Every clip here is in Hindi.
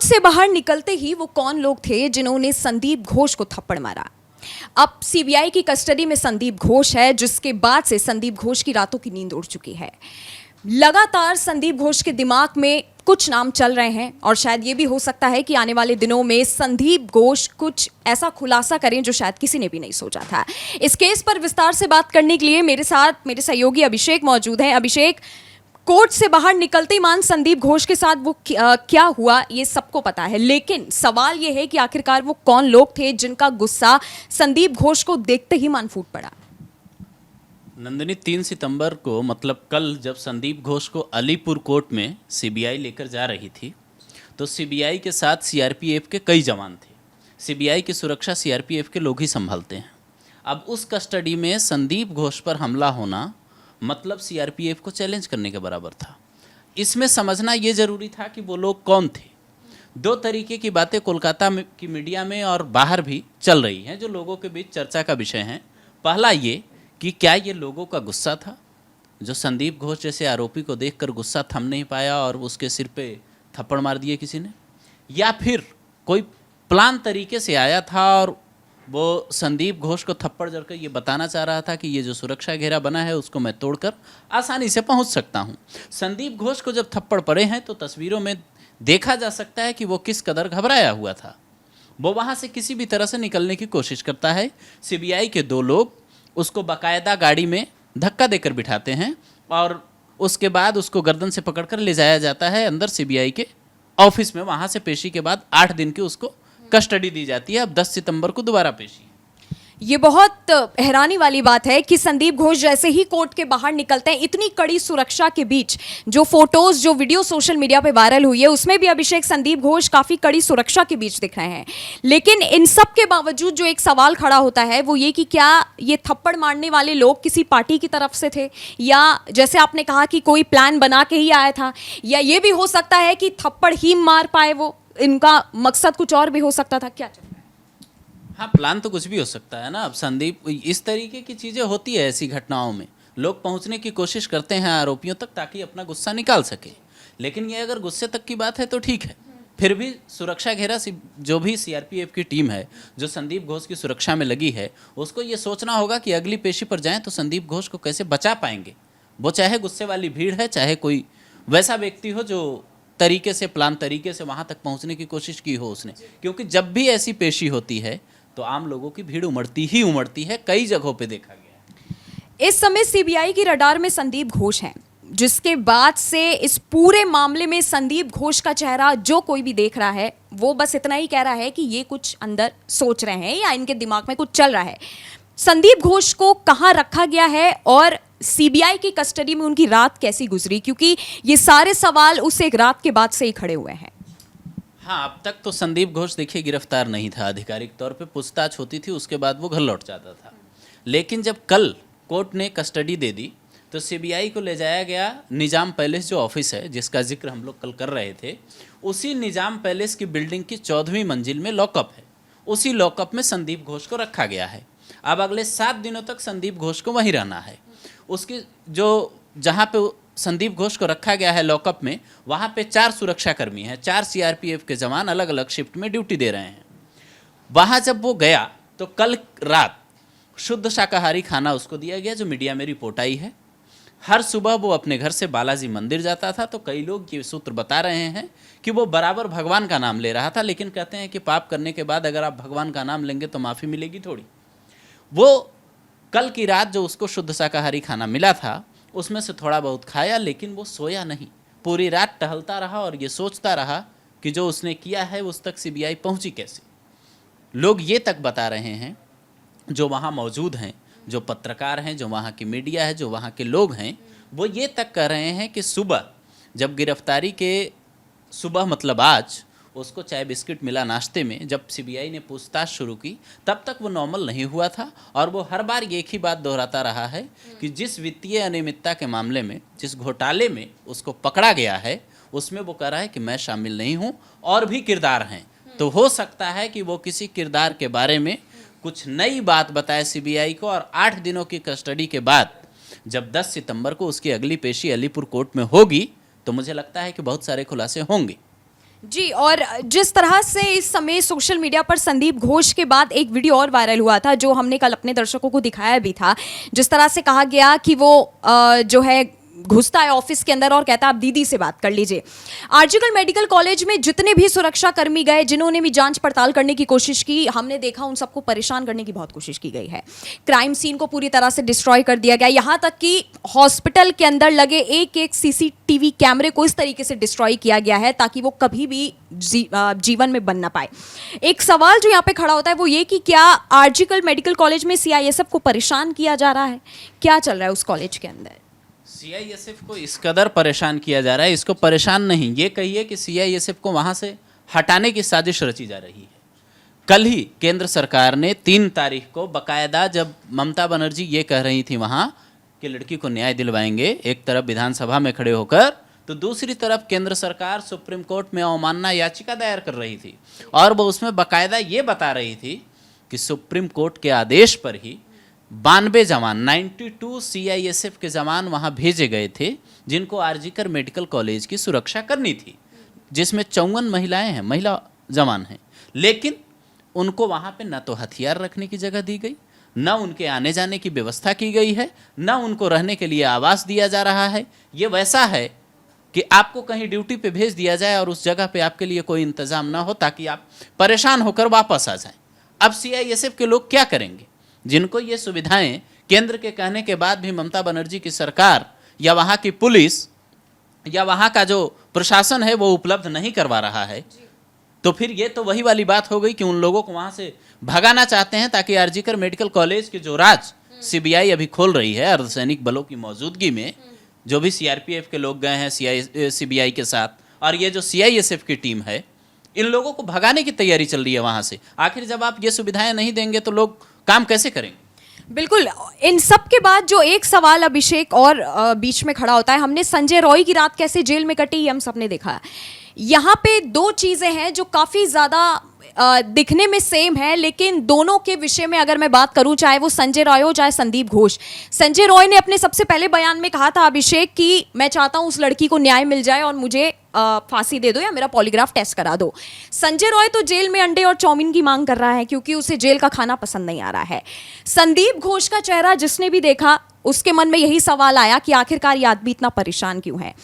से बाहर निकलते ही वो कौन लोग थे जिन्होंने संदीप घोष को थप्पड़ मारा। अब सीबीआई की कस्टडी में संदीप घोष है, जिसके बाद से संदीप घोष की रातों की नींद उड़ चुकी है। लगातार संदीप घोष के दिमाग में कुछ नाम चल रहे हैं और शायद ये भी हो सकता है कि आने वाले दिनों में संदीप घोष कुछ ऐसा खुलासा करें जो शायद किसी ने भी नहीं सोचा था। इस केस पर विस्तार से बात करने के लिए मेरे साथ मेरे सहयोगी अभिषेक मौजूद हैं। अभिषेक, कोर्ट से बाहर निकलते ही मान संदीप घोष के साथ वो क्या हुआ ये सबको पता है, लेकिन सवाल ये है कि आखिरकार वो कौन लोग थे जिनका गुस्सा संदीप घोष को देखते ही मान फूट पड़ा। नंदिनी, 3 सितंबर को मतलब कल जब संदीप घोष को अलीपुर कोर्ट में सीबीआई लेकर जा रही थी तो सीबीआई के साथ सीआरपीएफ के कई जवान थे। सीबीआई की सुरक्षा सीआरपीएफ के लोग ही संभालते हैं। अब उस कस्टडी में संदीप घोष पर हमला होना मतलब सीआरपीएफ को चैलेंज करने के बराबर था। इसमें समझना ये ज़रूरी था कि वो लोग कौन थे। 2 तरीके की बातें कोलकाता की मीडिया में और बाहर भी चल रही हैं जो लोगों के बीच चर्चा का विषय हैं। पहला ये कि क्या ये लोगों का गुस्सा था जो संदीप घोष जैसे आरोपी को देखकर गुस्सा थम नहीं पाया और उसके सिर पे थप्पड़ मार दिए किसी ने, या फिर कोई प्लान तरीके से आया था और वो संदीप घोष को थप्पड़ जड़कर ये बताना चाह रहा था कि ये जो सुरक्षा घेरा बना है उसको मैं तोड़कर आसानी से पहुंच सकता हूं। संदीप घोष को जब थप्पड़ पड़े हैं तो तस्वीरों में देखा जा सकता है कि वो किस कदर घबराया हुआ था। वो वहां से किसी भी तरह से निकलने की कोशिश करता है। सीबीआई के 2 लोग उसको बाकायदा गाड़ी में धक्का देकर बिठाते हैं और उसके बाद उसको गर्दन से पकड़कर ले जाया जाता है अंदर सीबीआई के ऑफिस में। वहाँ से पेशी के बाद 8 दिन की उसको कस्टडी दी जाती है। अब 10 सितंबर को दोबारा पेशी। ये बहुत हैरानी वाली बात है कि संदीप घोष जैसे ही कोर्ट के बाहर निकलते हैं, इतनी कड़ी सुरक्षा के बीच जो फोटोज जो वीडियो सोशल मीडिया पे वायरल हुई है उसमें भी अभिषेक संदीप घोष काफी कड़ी सुरक्षा के बीच दिख रहे हैं। लेकिन इन सब के बावजूद जो एक सवाल खड़ा होता है वो ये कि क्या ये थप्पड़ मारने वाले लोग किसी पार्टी की तरफ से थे, या जैसे आपने कहा कि कोई प्लान बना के ही आया था, या ये भी हो सकता है कि थप्पड़ ही मार पाए वो, इनका मकसद कुछ और भी हो सकता था। क्या चल रहा है? हाँ, प्लान तो कुछ भी हो सकता है ना। अब संदीप, इस तरीके की चीज़ें होती है ऐसी घटनाओं में। लोग पहुंचने की कोशिश करते हैं आरोपियों तक ताकि अपना गुस्सा निकाल सके। लेकिन ये अगर गुस्से तक की बात है तो ठीक है, फिर भी सुरक्षा घेरा जो भी सीआरपीएफ की टीम है जो संदीप घोष की सुरक्षा में लगी है उसको ये सोचना होगा कि अगली पेशी पर जाएं तो संदीप घोष को कैसे बचा पाएंगे। वो चाहे गुस्से वाली भीड़ है, चाहे कोई वैसा व्यक्ति हो जो तरीके से प्लान तरीके से वहाँ तक पहुँचने की कोशिश की हो उसने। क्योंकि जब भी ऐसी पेशी होती है तो आम लोगों की भीड़ उमड़ती है। कई जगहों पे देखा गया है। इस समय सीबीआई की रडार में संदीप घोष हैं, जिसके बाद से इस पूरे मामले में संदीप घोष का चेहरा जो कोई भी देख रहा है वो बस इतना ही कह रहा है कि ये कुछ अंदर सोच रहे हैं या इनके दिमाग में कुछ चल रहा है। संदीप घोष को कहाँ रखा गया है और सीबीआई की कस्टडी में उनकी रात कैसी गुजरी, क्योंकि ये सारे सवाल उस एक रात के बाद से ही खड़े हुए हैं। हाँ, अब तक तो संदीप घोष देखिए गिरफ्तार नहीं था। आधिकारिक तौर पे पूछताछ होती थी, उसके बाद वो घर लौट जाता था। लेकिन जब कल कोर्ट ने कस्टडी दे दी तो सीबीआई को ले जाया गया निजाम पैलेस जो ऑफिस है जिसका जिक्र हम लोग कल कर रहे थे। उसी निजाम पैलेस की बिल्डिंग की 14वीं मंजिल में लॉकअप है। उसी लॉकअप में संदीप घोष को रखा गया है। अब अगले 7 दिनों तक संदीप घोष को वहीं रहना है। उसकी जो जहाँ पे संदीप घोष को रखा गया है लॉकअप में, वहाँ पे 4 सुरक्षाकर्मी हैं, 4 सीआरपीएफ के जवान अलग अलग शिफ्ट में ड्यूटी दे रहे हैं। वहाँ जब वो गया तो कल रात शुद्ध शाकाहारी खाना उसको दिया गया जो मीडिया में रिपोर्ट आई है। हर सुबह वो अपने घर से बालाजी मंदिर जाता था। तो कई लोग ये सूत्र बता रहे हैं कि वो बराबर भगवान का नाम ले रहा था, लेकिन कहते हैं कि पाप करने के बाद अगर आप भगवान का नाम लेंगे तो माफ़ी मिलेगी थोड़ी। वो कल की रात जो उसको शुद्ध शाकाहारी खाना मिला था उसमें से थोड़ा बहुत खाया, लेकिन वो सोया नहीं। पूरी रात टहलता रहा और ये सोचता रहा कि जो उसने किया है उस तक सीबीआई पहुंची कैसे। लोग ये तक बता रहे हैं जो वहाँ मौजूद हैं, जो पत्रकार हैं, जो वहाँ की मीडिया है, जो वहाँ के लोग हैं, वो ये तक कह रहे हैं कि सुबह जब गिरफ्तारी के सुबह मतलब आज उसको चाय बिस्किट मिला नाश्ते में, जब सीबीआई ने पूछताछ शुरू की तब तक वो नॉर्मल नहीं हुआ था। और वो हर बार एक ही बात दोहराता रहा है कि जिस वित्तीय अनियमितता के मामले में, जिस घोटाले में उसको पकड़ा गया है उसमें वो कह रहा है कि मैं शामिल नहीं हूँ, और भी किरदार हैं। तो हो सकता है कि वो किसी किरदार के बारे में कुछ नई बात बताए सीबीआई को। और 8 दिनों की कस्टडी के बाद जब 10 सितंबर को उसकी अगली पेशी अलीपुर कोर्ट में होगी तो मुझे लगता है कि बहुत सारे खुलासे होंगे। जी, और जिस तरह से इस समय सोशल मीडिया पर संदीप घोष के बाद एक वीडियो और वायरल हुआ था जो हमने कल अपने दर्शकों को दिखाया भी था, जिस तरह से कहा गया कि वो जो है घुसता है ऑफिस के अंदर और कहता है आप दीदी से बात कर लीजिए। आरजीकर मेडिकल कॉलेज में जितने भी सुरक्षा कर्मी गए, जिन्होंने भी जांच पड़ताल करने की कोशिश की, हमने देखा उन सबको परेशान करने की बहुत कोशिश की गई है। क्राइम सीन को पूरी तरह से डिस्ट्रॉय कर दिया गया, यहाँ तक कि हॉस्पिटल के अंदर लगे एक एक सीसीटीवी कैमरे को इस तरीके से डिस्ट्रॉय किया गया है ताकि वो कभी भी जीवन में बन ना पाए। एक सवाल जो यहाँ पे खड़ा होता है वो ये कि क्या आरजीकर मेडिकल कॉलेज में सीआईएसएफ को परेशान किया जा रहा है? क्या चल रहा है उस कॉलेज के अंदर? सीआईएसएफ को इस कदर परेशान किया जा रहा है, इसको परेशान नहीं, ये कहिए कि सीआईएसएफ को वहां से हटाने की साजिश रची जा रही है। कल ही केंद्र सरकार ने 3 तारीख को बकायदा, जब ममता बनर्जी ये कह रही थी वहां कि लड़की को न्याय दिलवाएंगे, एक तरफ विधानसभा में खड़े होकर, तो दूसरी तरफ केंद्र सरकार सुप्रीम कोर्ट में अवमानना याचिका दायर कर रही थी और वो उसमें बकायदा ये बता रही थी कि सुप्रीम कोर्ट के आदेश पर ही 92 जवान, 92 सीआईएसएफ के जवान वहां भेजे गए थे जिनको आरजीकर मेडिकल कॉलेज की सुरक्षा करनी थी, जिसमें 54 महिलाएं हैं, महिला जवान हैं। लेकिन उनको वहां पे न तो हथियार रखने की जगह दी गई, न उनके आने जाने की व्यवस्था की गई है, न उनको रहने के लिए आवास दिया जा रहा है। ये वैसा है कि आपको कहीं ड्यूटी पे भेज दिया जाए और उस जगह पे आपके लिए कोई इंतजाम ना हो ताकि आप परेशान होकर वापस आ जाएं। अब सीआईएसएफ के लोग क्या करेंगे, जिनको ये सुविधाएं केंद्र के कहने के बाद भी ममता बनर्जी की सरकार या वहाँ की पुलिस या वहाँ का जो प्रशासन है वो उपलब्ध नहीं करवा रहा है, तो फिर ये तो वही वाली बात हो गई कि उन लोगों को वहाँ से भगाना चाहते हैं ताकि आरजीकर मेडिकल कॉलेज के जो राज सीबीआई अभी खोल रही है अर्धसैनिक बलों की मौजूदगी में, जो भी सीआरपीएफ के लोग गए हैं सीबीआई के साथ, और ये जो सीआईएसएफ की टीम है, इन लोगों को भगाने की तैयारी चल रही है वहाँ से। आखिर जब आप ये सुविधाएं नहीं देंगे तो लोग काम कैसे करेंगे? बिल्कुल। इन सब के बाद जो एक सवाल अभिषेक और बीच में खड़ा होता है, हमने संजय रॉय की रात कैसे जेल में कटी हम सबने देखा। यहाँ पे 2 चीजें हैं जो काफी ज्यादा दिखने में सेम है, लेकिन दोनों के विषय में अगर मैं बात करूं, चाहे वो संजय रॉय हो चाहे संदीप घोष। संजय रॉय ने अपने सबसे पहले बयान में कहा था अभिषेक कि मैं चाहता हूं उस लड़की को न्याय मिल जाए और मुझे फांसी दे दो या मेरा पॉलीग्राफ टेस्ट करा दो। संजय रॉय तो जेल में अंडे और चाउमीन की मांग कर रहा है क्योंकि उसे जेल का खाना पसंद नहीं आ रहा है। संदीप घोष का चेहरा जिसने भी देखा उसके मन में यही सवाल आया कि आखिरकार ये आदमी इतना परेशान क्यों है।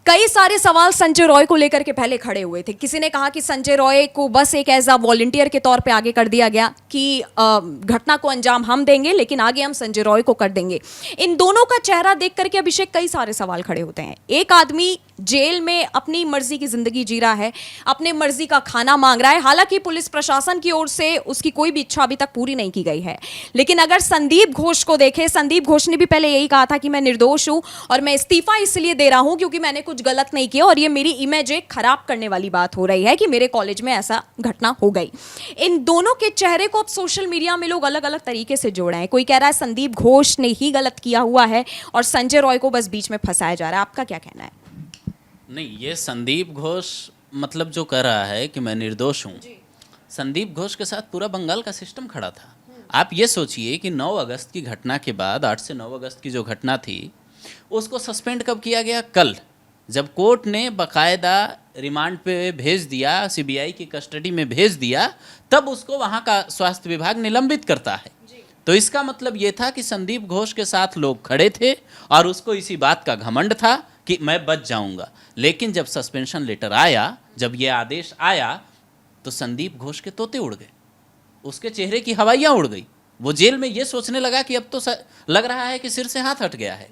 कई सारे सवाल संजय रॉय को लेकर के पहले खड़े हुए थे। किसी ने कहा कि संजय रॉय को बस एक एज अ वॉलंटियर के तौर पे आगे कर दिया गया कि घटना को अंजाम हम देंगे लेकिन आगे हम संजय रॉय को कर देंगे। इन दोनों का चेहरा देख करके अभिषेक कई सारे सवाल खड़े होते हैं। एक आदमी जेल में अपनी मर्जी की जिंदगी जी रहा है, अपने मर्जी का खाना मांग रहा है, हालांकि पुलिस प्रशासन की ओर से उसकी कोई भी इच्छा अभी तक पूरी नहीं की गई है। लेकिन अगर संदीप घोष को देखें, संदीप घोष ने भी पहले यही कहा था कि मैं निर्दोष हूं और मैं इस्तीफा इसलिए दे रहा हूं क्योंकि मैंने कुछ गलत नहीं किया और ये मेरी इमेज एक खराब करने वाली बात हो रही है कि मेरे कॉलेज में ऐसा घटना हो गई। इन दोनों के चेहरे को अब सोशल मीडिया में लोग अलग अलग तरीके से जोड़ रहे हैं। कोई कह रहा है संदीप घोष ने ही गलत किया हुआ है और संजय रॉय को बस बीच में फंसाया जा रहा है। आपका क्या कहना है? नहीं, ये संदीप घोष मतलब जो कह रहा है कि मैं निर्दोष हूँ, संदीप घोष के साथ पूरा बंगाल का सिस्टम खड़ा था। आप ये सोचिए कि 9 अगस्त की घटना के बाद 8 से 9 अगस्त की जो घटना थी उसको सस्पेंड कब किया गया? कल, जब कोर्ट ने बकायदा रिमांड पे भेज दिया, सीबीआई की कस्टडी में भेज दिया, तब उसको वहाँ का स्वास्थ्य विभाग निलंबित करता है। तो इसका मतलब ये था कि संदीप घोष के साथ लोग खड़े थे और उसको इसी बात का घमंड था कि मैं बच जाऊंगा। लेकिन जब सस्पेंशन लेटर आया, जब ये आदेश आया, तो संदीप घोष के तोते उड़ गए, उसके चेहरे की हवाइयाँ उड़ गई। वो जेल में ये सोचने लगा कि अब तो लग रहा है कि सिर से हाथ हट गया है।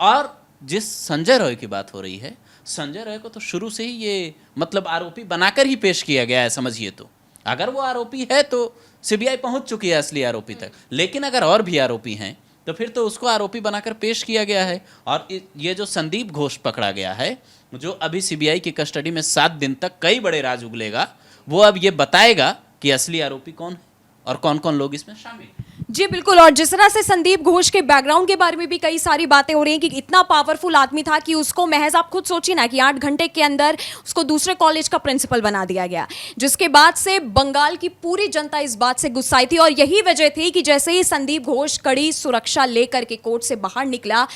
और जिस संजय रॉय की बात हो रही है, संजय रॉय को तो शुरू से ही ये मतलब आरोपी बनाकर ही पेश किया गया है, समझिए। तो अगर वो आरोपी है तो सीबीआई पहुंच चुकी है असली आरोपी तक, लेकिन अगर और भी आरोपी हैं तो फिर तो उसको आरोपी बनाकर पेश किया गया है। और ये जो संदीप घोष पकड़ा गया है, जो अभी सीबीआई की कस्टडी में 7 दिन तक कई बड़े राज उगलेगा, वो अब ये बताएगा कि असली आरोपी कौन है और कौन कौन लोग इसमें शामिल हैं। जी बिल्कुल। और जिस तरह से संदीप घोष के बैकग्राउंड के बारे में भी कई सारी बातें हो रही हैं कि इतना पावरफुल आदमी था कि उसको महज, आप खुद सोचिए ना, कि 8 घंटे के अंदर उसको दूसरे कॉलेज का प्रिंसिपल बना दिया गया, जिसके बाद से बंगाल की पूरी जनता इस बात से गुस्साई थी। और यही वजह थी कि जैसे ही संदीप घोष कड़ी सुरक्षा लेकर के कोर्ट से बाहर निकला,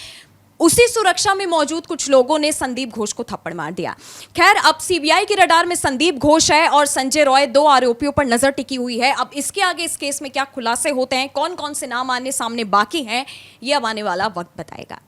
उसी सुरक्षा में मौजूद कुछ लोगों ने संदीप घोष को थप्पड़ मार दिया। खैर, अब सीबीआई के रडार में संदीप घोष है और संजय रॉय, 2 आरोपियों पर नजर टिकी हुई है। अब इसके आगे इस केस में क्या खुलासे होते हैं, कौन कौन से नाम आने सामने बाकी हैं, ये अब आने वाला वक्त बताएगा।